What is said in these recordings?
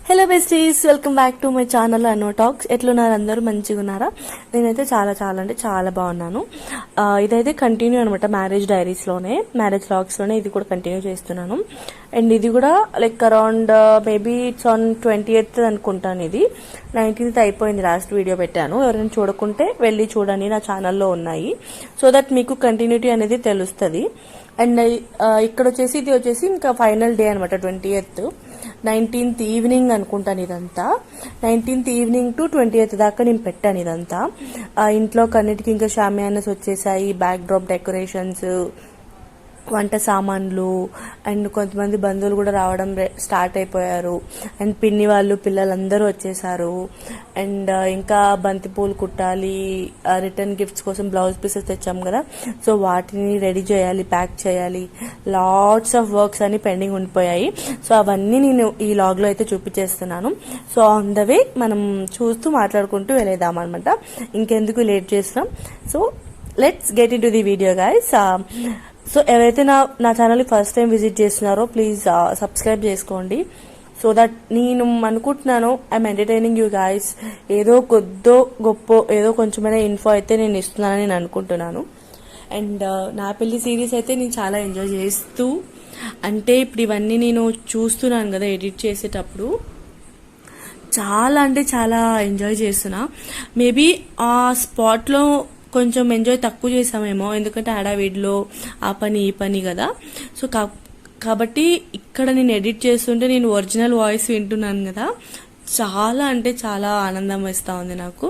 Hello besties, welcome back to my channel అన్నో talks. ఎట్లున్నారు అందరూ? మంచిగా ఉన్నారా? నేనైతే చాలా చాలా అంటే చాలా బాగున్నాను. ఇదైతే కంటిన్యూ అనమాట, మ్యారేజ్ డైరీస్లోనే, మ్యారేజ్ వ్లాగ్స్లోనే ఇది కూడా కంటిన్యూ చేస్తున్నాను. అండ్ ఇది కూడా like around maybe it's on 28th అనుకుంటాను. ఇది 19th అయిపోయింది, లాస్ట్ వీడియో పెట్టాను. ఎవరైనా చూడకుంటే వెళ్ళి చూడండి, నా ఛానల్లో ఉన్నాయి. సో దట్ మీకు కంటిన్యూటీ అనేది తెలుస్తుంది. అండ్ ఇక్కడ వచ్చేసి ఇది వచ్చేసి ఇంకా ఫైనల్ డే అనమాట, 20th. 19th ఈవినింగ్ అనుకుంటాను ఇదంతా. 19th ఈవినింగ్ టు 20th దాకా నేను పెట్టాను ఇదంతా. ఇంట్లో కన్నిటికి ఇంకా షామియానాస్ వచ్చేసాయి, బ్యాక్ డ్రాప్ డెకరేషన్స్, వంట సామాన్లు, అండ్ కొంతమంది బంధువులు కూడా రావడం స్టార్ట్ అయిపోయారు. అండ్ పిన్ని వాళ్ళు పిల్లలందరూ వచ్చేసారు. అండ్ ఇంకా బంతిపూలు కుట్టాలి, రిటర్న్ గిఫ్ట్స్ కోసం బ్లౌజ్ పీసెస్ తెచ్చాం కదా, సో వాటిని రెడీ చేయాలి, ప్యాక్ చేయాలి. లాట్స్ ఆఫ్ వర్క్స్ అని పెండింగ్ ఉండిపోయాయి. సో అవన్నీ నేను ఈ లాగ్లో అయితే చూపించేస్తున్నాను. సో ఆన్ ద వే మనం చూస్తూ మాట్లాడుకుంటూ వెళ్ళేద్దాం అనమాట. ఇంకెందుకు లేట్ చేస్తాం, so let's get in to the video guys. So ఎవరైతే నా ఛానల్ని ఫస్ట్ టైం విజిట్ చేస్తున్నారో ప్లీజ్ సబ్స్క్రైబ్ చేసుకోండి. సో దట్ నేను అనుకుంటున్నాను ఐఎమ్ ఎంటర్టైనింగ్ యూ గైస్. ఏదో కొద్దో గొప్ప ఏదో కొంచెమైనా ఇన్ఫో అయితే నేను ఇస్తున్నానని నేను అనుకుంటున్నాను. అండ్ నా పెళ్లి సిరీస్ అయితే నేను చాలా ఎంజాయ్ చేస్తూ, అంటే ఇప్పుడు ఇవన్నీ నేను చూస్తున్నాను కదా ఎడిట్ చేసేటప్పుడు, చాలా అంటే చాలా ఎంజాయ్ చేస్తున్నా. మేబీ ఆ స్పాట్లో కొంచెం ఎంజాయ్ తక్కువ చేసామేమో, ఎందుకంటే హడావిడిలో ఆ పని ఈ పని కదా. సో కాబట్టి ఇక్కడ నేను ఎడిట్ చేస్తుంటే నేను ఒరిజినల్ వాయిస్ వింటున్నాను కదా, చాలా అంటే చాలా ఆనందం వేస్తూ ఉంది నాకు.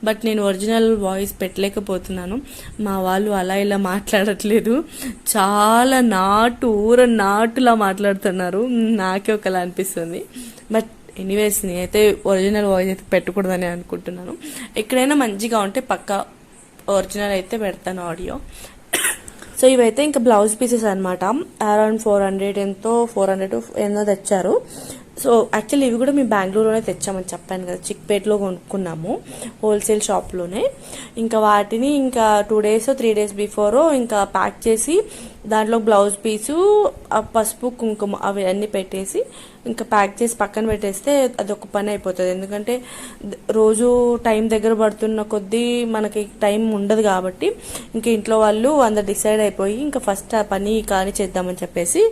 బట్ నేను ఒరిజినల్ వాయిస్ పెట్టలేకపోతున్నాను. మా వాళ్ళు అలా ఇలా మాట్లాడట్లేదు, చాలా నాటులా మాట్లాడుతున్నారు. నాకే ఒకలా అనిపిస్తుంది. బట్ ఎనీవేస్, నేనైతే ఒరిజినల్ వాయిస్ అయితే పెట్టకూడదని అనుకుంటున్నాను. ఎక్కడైనా మంచిగా ఉంటే పక్కా ఒరిజినల్ అయితే పెడతాను ఆడియో. సో ఇవైతే ఇంకా బ్లౌజ్ పీసెస్ అనమాట. అరౌండ్ 400 ఎన్నో తెచ్చారు. సో యాక్చువల్లీ ఇవి కూడా మేము బెంగళూరులోనే తెచ్చామని చెప్పాను కదా, చిక్పేటలో కొనుక్కున్నాము హోల్సేల్ షాప్లోనే. ఇంకా వాటిని ఇంకా 2 days 3 days బిఫోర్ ఇంకా ప్యాక్ చేసి దాంట్లో బ్లౌజ్ పీసు, పసుపు కుంకుమ అవి అన్నీ పెట్టేసి ఇంకా ప్యాక్ చేసి పక్కన పెట్టేస్తే అదొక పని అయిపోతుంది. ఎందుకంటే రోజు టైం దగ్గర పడుతున్న కొద్దీ మనకి టైం ఉండదు కాబట్టి ఇంకా ఇంట్లో వాళ్ళు అందరు డిసైడ్ అయిపోయి ఇంకా ఫస్ట్ ఆ పని కానీ చేద్దామని చెప్పేసి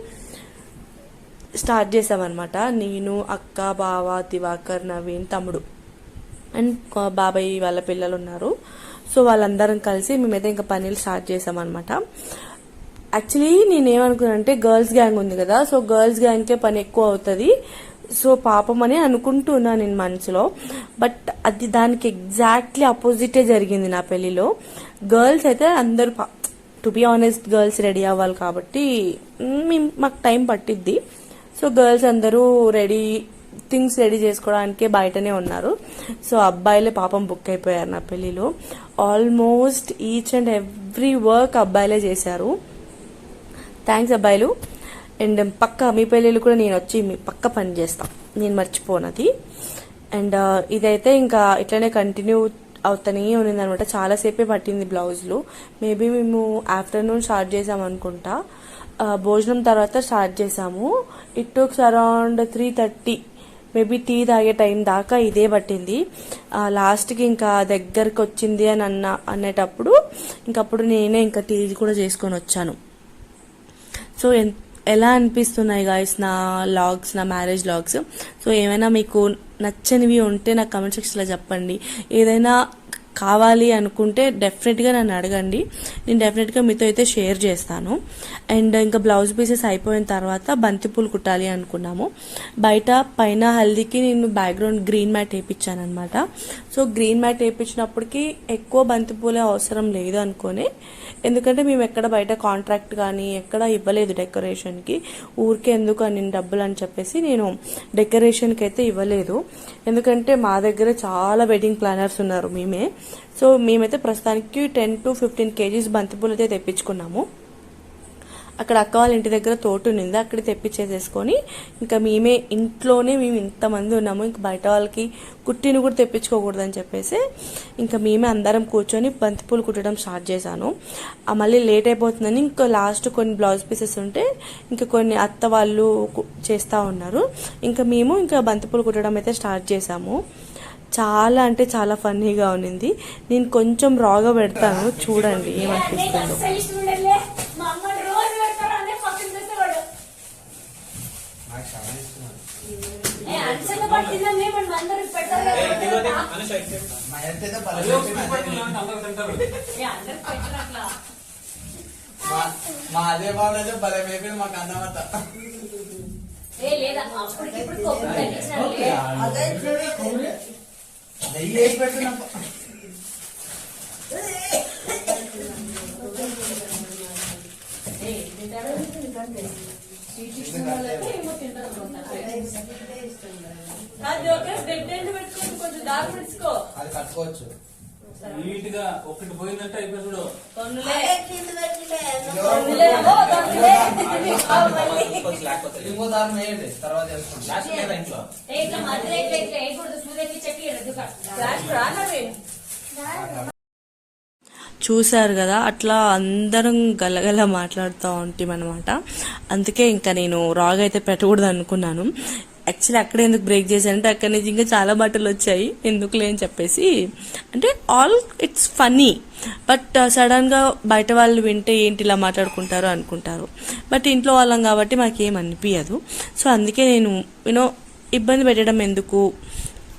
స్టార్ట్ చేసామన్నమాట. నేను, అక్క, బావ, దివాకర్, నవీన్, తమ్ముడు అండ్ బాబాయ్ వాళ్ళ పిల్లలు ఉన్నారు. సో వాళ్ళందరం కలిసి మేమైతే ఇంకా పనులు స్టార్ట్ చేసామన్నమాట. యాక్చువల్లీ నేనేమనుకున్నానంటే గర్ల్స్ గ్యాంగ్ ఉంది కదా, సో గర్ల్స్ గ్యాంగ్కే పని ఎక్కువ అవుతుంది, సో పాపం అని అనుకుంటున్నా నేను మనసులో. బట్ అది దానికి ఎగ్జాక్ట్లీ అపోజిటే జరిగింది నా పెళ్లిలో. గర్ల్స్ అయితే అందరూ, to be honest, girls ready అవ్వాలి కాబట్టి మాకు టైం పట్టిద్ది. సో గర్ల్స్ అందరూ థింగ్స్ రెడీ చేసుకోవడానికే బయటనే ఉన్నారు. సో అబ్బాయిలే పాపం బుక్ అయిపోయారు నా పెళ్లిలో. Almost each and every work అబ్బాయిలే చేశారు. థ్యాంక్స్ అబ్బాయిలు. అండ్ పక్క మీ పెళ్ళిళ్ళు కూడా నేను వచ్చి మీ పక్క పని చేస్తాను, నేను మర్చిపోనది. అండ్ ఇదైతే ఇంకా ఇట్లనే కంటిన్యూ అవుతానే ఉన్నది అనమాట. చాలాసేపే పట్టింది బ్లౌజులు. మేబీ మేము ఆఫ్టర్నూన్ స్టార్ట్ చేసాం అనుకుంటా, భోజనం తర్వాత స్టార్ట్ చేసాము. ఇట్ టుక్స్ అరౌండ్ 3:30, మేబీ టీ తాగే టైం దాకా ఇదే పట్టింది. లాస్ట్కి ఇంకా దగ్గరికి వచ్చింది అని అనేటప్పుడు ఇంకప్పుడు నేనే ఇంకా టీ కూడా చేసుకొని వచ్చాను. సో ఎలా అనిపిస్తున్నాయి గాయస్ నా లాగ్స్, నా మ్యారేజ్ లాగ్స్? సో ఏమైనా మీకు నచ్చనివి ఉంటే నాకు కమెంట్ సెక్షన్లో చెప్పండి. ఏదైనా కావాలి అనుకుంటే డెఫినెట్గా నన్ను అడగండి, నేను డెఫినెట్గా మీతో అయితే షేర్ చేస్తాను. అండ్ ఇంకా బ్లౌజ్ పీసెస్ అయిపోయిన తర్వాత బంతిపూలు కుట్టాలి అనుకున్నాము. బయట పైన హల్దీకి నేను బ్యాక్గ్రౌండ్ గ్రీన్ మ్యాట్ వేయించాను అనమాట. సో గ్రీన్ మ్యాట్ వేయించినప్పటికీ ఎక్కువ బంతిపూలే అవసరం లేదు అనుకోని, ఎందుకంటే మేము ఎక్కడ బయట కాంట్రాక్ట్ కానీ ఎక్కడ ఇవ్వలేదు డెకరేషన్కి, ఊరికే ఎందుకు అని డబ్బులు అని చెప్పేసి నేను డెకరేషన్కి అయితే ఇవ్వలేదు. ఎందుకంటే మా దగ్గర చాలా వెడ్డింగ్ ప్లానర్స్ ఉన్నారు మేమే. సో మేమైతే ప్రస్తుతానికి 10 to 15 kgs బంతిపూలు అయితే తెప్పించుకున్నాము. అక్కడ అక్క వాళ్ళ ఇంటి దగ్గర తోట ఉన్నింది, అక్కడ తెప్పించేసేసుకొని ఇంకా ఇంట్లోనే మేము ఇంతమంది ఉన్నాము, ఇంకా బయట వాళ్ళకి కుట్టిని కూడా తెప్పించుకోకూడదు అని చెప్పేసి ఇంకా మేమే అందరం కూర్చొని బంతిపూలు కుట్టడం స్టార్ట్ చేశాను. మళ్ళీ లేట్ అయిపోతుందని ఇంకా లాస్ట్ కొన్ని బ్లౌజ్ పీసెస్ ఉంటే ఇంకా కొన్ని అత్త వాళ్ళు చేస్తూ ఉన్నారు, ఇంకా మేము ఇంకా బంతిపూలు కుట్టడం అయితే స్టార్ట్ చేశాము. చాలా అంటే చాలా ఫన్నీగా ఉన్నింది. నేను కొంచెం రాగా పెడతాను, చూడండి ఏమనిపిస్తుందో. మా అదే బాగుంది భలే మేపి మాకు అన్నమాట. నెయ్యి వేసి పెడుతున్నా అది కట్టుకోవచ్చు నీట్ గా. ఒకటి పోయిందంటే అయిపోయి చూడు. ఇంకో దారం వేయండి, తర్వాత ఇంట్లో చూశారు కదా, అట్లా అందరం గలగల మాట్లాడుతూ ఉంటాం అనమాట. అందుకే ఇంకా నేను రాగ్ అయితే పెట్టకూడదు అనుకున్నాను. యాక్చువల్లీ అక్కడే ఎందుకు బ్రేక్ చేశానంటే అక్కడి నుంచి ఇంకా చాలా బట్టలు వచ్చాయి, ఎందుకులే అని చెప్పేసి. అంటే ఇట్స్ ఫన్నీ, బట్ సడన్గా బయట వాళ్ళు వింటే ఏంటి ఇలా మాట్లాడుకుంటారు అనుకుంటారు, బట్ ఇంట్లో వాళ్ళం కాబట్టి మాకేం అనిపించదు. సో అందుకే నేను ఇబ్బంది పెట్టడం ఎందుకు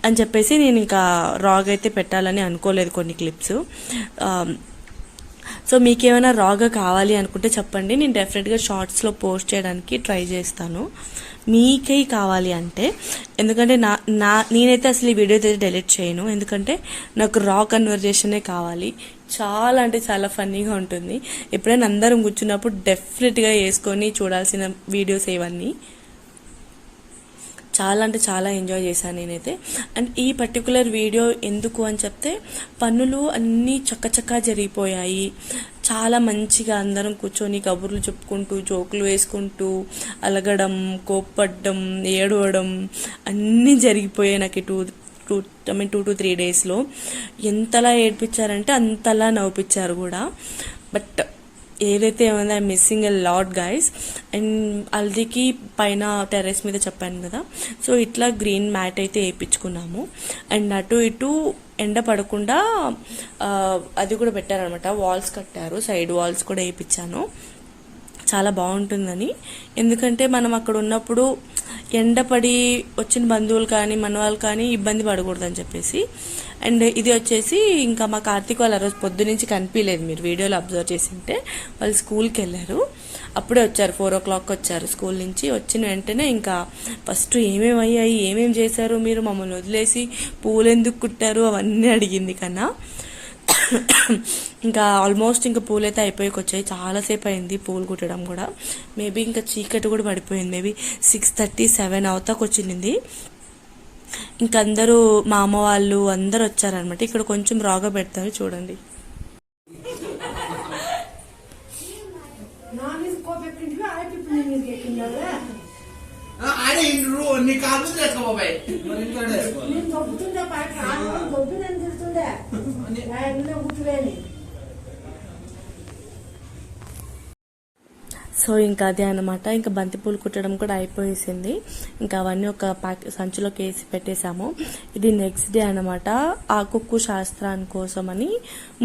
అని చెప్పేసి నేను ఇంకా రాగ్ అయితే పెట్టాలని అనుకోలేదు కొన్ని క్లిప్స్. సో మీకేమైనా రాగా కావాలి అనుకుంటే చెప్పండి, నేను డెఫినెట్గా షార్ట్స్లో పోస్ట్ చేయడానికి ట్రై చేస్తాను మీకై కావాలి అంటే. ఎందుకంటే నేనైతే అసలు ఈ వీడియో అయితే డెలీట్ చేయను, ఎందుకంటే నాకు రా కన్వర్జేషనే కావాలి. చాలా అంటే చాలా ఫన్నీగా ఉంటుంది. ఎప్పుడైనా అందరం కూర్చున్నప్పుడు డెఫినెట్గా వేసుకొని చూడాల్సిన వీడియోస్ ఇవన్నీ. చాలా అంటే చాలా ఎంజాయ్ చేశాను నేనైతే. అండ్ ఈ పర్టికులర్ వీడియో ఎందుకు అని చెప్తే పనులు అన్నీ చక్కచక్కా జరిగిపోయాయి. చాలా మంచిగా అందరం కూర్చొని కబుర్లు చెప్పుకుంటూ జోకులు వేసుకుంటూ అలగడం, కోప్పడ్డం, ఏడవడం అన్నీ జరిగిపోయాయి నాకు 2 to 3 డేస్లో. ఎంతలా ఏడ్పించారంటే అంతలా నవ్వుపించారు కూడా. బట్ ఏదైతే ఏమైనా missing a lot guys. And హల్దీకి పైన టెర్రస్ మీద చెప్పాను కదా, సో ఇట్లా గ్రీన్ మ్యాట్ అయితే వేయించుకున్నాము. అండ్ అటు ఇటు ఎండ పడకుండా అది కూడా పెట్టారనమాట, వాల్స్ కట్టారు, సైడ్ వాల్స్ కూడా వేయించాను. చాలా బాగుంటుందని, ఎందుకంటే మనం అక్కడ ఉన్నప్పుడు ఎండపడి వచ్చిన బంధువులు కానీ మన వాళ్ళు కానీ ఇబ్బంది పడకూడదని చెప్పేసి. అండ్ ఇది వచ్చేసి ఇంకా మా కార్తీక్ వాళ్ళు ఆ రోజు పొద్దు నుంచి కనిపించలేదు, మీరు వీడియోలో అబ్జర్వ్ చేసింటే. వాళ్ళు స్కూల్కి వెళ్ళారు, అప్పుడే వచ్చారు, 4 o'clock వచ్చారు స్కూల్ నుంచి. వచ్చిన వెంటనే ఇంకా ఫస్ట్ ఏమేమి అయ్యాయి, ఏమేమి చేశారు మీరు, మమ్మల్ని వదిలేసి పూలు ఎందుకు కుట్టారు అవన్నీ అడిగింది కన్నా. ఇంకా ఆల్మోస్ట్ ఇంకా పూలు అయితే అయిపోయి వచ్చాయి, చాలాసేపు అయింది పూలు కుట్టడం కూడా. మేబీ ఇంకా చీకటి కూడా పడిపోయింది, మేబీ 6:30, 7 అవుతాకు వచ్చింది. ఇంకా అందరూ మా అమ్మ వాళ్ళు అందరు వచ్చారనమాట. ఇక్కడ కొంచెం రాగా పెడతారు చూడండి. సో ఇంకా అదే అనమాట, ఇంకా బంతిపూలు కుట్టడం కూడా అయిపోయేసింది. ఇంకా అవన్నీ ఒక సంచిలోకి వేసి పెట్టేశాము. ఇది నెక్స్ట్ డే అనమాట. ఆకుక్కు శాస్త్రాని కోసమని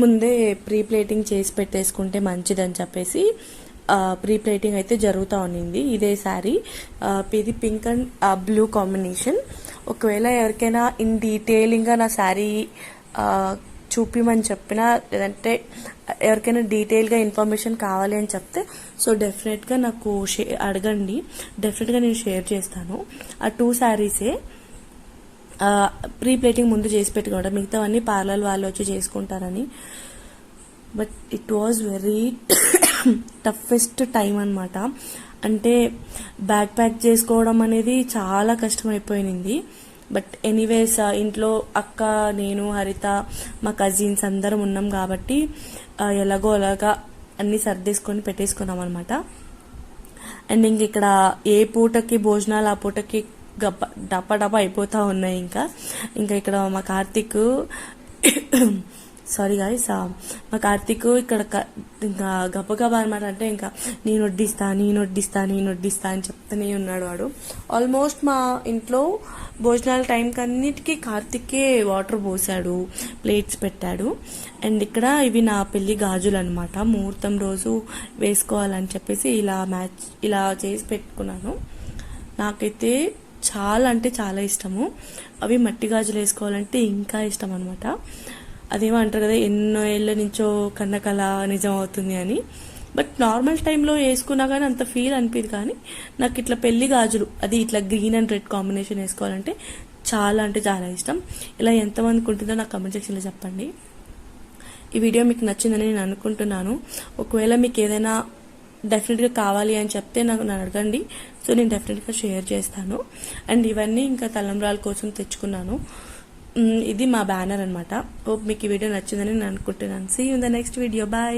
ముందే ప్రీ ప్లేటింగ్ చేసి పెట్టేసుకుంటే మంచిదని చెప్పేసి ప్రీ ప్లేటింగ్ అయితే జరుగుతూ ఉన్నింది. ఇదే శారీ, ఇది పింక్ అండ్ బ్లూ కాంబినేషన్. ఒకవేళ ఎవరికైనా ఇన్ డీటెయిలింగ్గా నా శారీ చూపిమని చెప్పినా, లేదంటే ఎవరికైనా డీటెయిల్గా ఇన్ఫర్మేషన్ కావాలి అని చెప్తే సో డెఫినెట్గా నాకు అడగండి, డెఫినెట్గా నేను షేర్ చేస్తాను. ఆ 2 శారీసే ప్రీ ప్లేటింగ్ ముందు చేసి పెట్టుకుంటాం, మిగతావన్నీ పార్లర్ వాళ్ళు వచ్చి చేసుకుంటారని. But it was very toughest time అనమాట. అంటే బ్యాక్ ప్యాక్ చేసుకోవడం అనేది చాలా కష్టమైపోయింది. బట్ ఎనీవేస్ ఇంట్లో అక్క, నేను, హరిత, మా కజిన్స్ అందరం ఉన్నాం కాబట్టి ఎలాగో అలాగా అన్నీ సర్దేసుకొని పెట్టేసుకున్నాం అనమాట. అండ్ ఇంక ఇక్కడ ఏ పూటకి భోజనాలు ఆ పూటకి డప్ప అయిపోతా ఉన్నాయి. ఇంకా ఇక్కడ మా కార్తీక్ సారీ గాయస్, మా కార్తీక్ ఇక్కడ ఇంకా గబగబా అనమాట. అంటే ఇంకా నేను వడ్డిస్తా అని చెప్తూనే ఉన్నాడు వాడు. ఆల్మోస్ట్ మా ఇంట్లో భోజనాల టైంకి అన్నిటికీ కార్తీకే వాటర్ పోసాడు, ప్లేట్స్ పెట్టాడు. అండ్ ఇక్కడ ఇవి నా పెళ్లి గాజులు అనమాట. ముహూర్తం రోజు వేసుకోవాలని చెప్పేసి ఇలా చేసి పెట్టుకున్నాను. నాకైతే చాలా అంటే చాలా ఇష్టము. అవి మట్టి గాజులు వేసుకోవాలంటే ఇంకా ఇష్టం అనమాట. అదేమో అంటారు కదా, ఎన్నో ఏళ్ళ నుంచో కన్నకళ నిజం అవుతుంది అని. బట్ నార్మల్ టైంలో వేసుకున్నా కానీ అంత ఫీల్ అనిపించదు. కానీ నాకు ఇట్లా పెళ్లి గాజులు, అది ఇట్లా గ్రీన్ అండ్ రెడ్ కాంబినేషన్ వేసుకోవాలంటే చాలా అంటే చాలా ఇష్టం. ఇలా ఎంతమందికి ఉంటుందో నాకు కామెంట్ సెక్షన్లో చెప్పండి. ఈ వీడియో మీకు నచ్చిందని నేను అనుకుంటున్నాను. ఒకవేళ మీకు ఏదైనా డెఫినెట్గా కావాలి అని చెప్తే నన్ను అడగండి. సో నేను డెఫినెట్గా షేర్ చేస్తాను. అండ్ ఇవన్నీ ఇంకా తలంబ్రాల కోసం తెచ్చుకున్నాను. ఇది మా బ్యానర్ అనమాట. హోప్ మీకు ఈ వీడియో నచ్చిందని నేను అనుకుంటున్నాను. See you in the next video. Bye.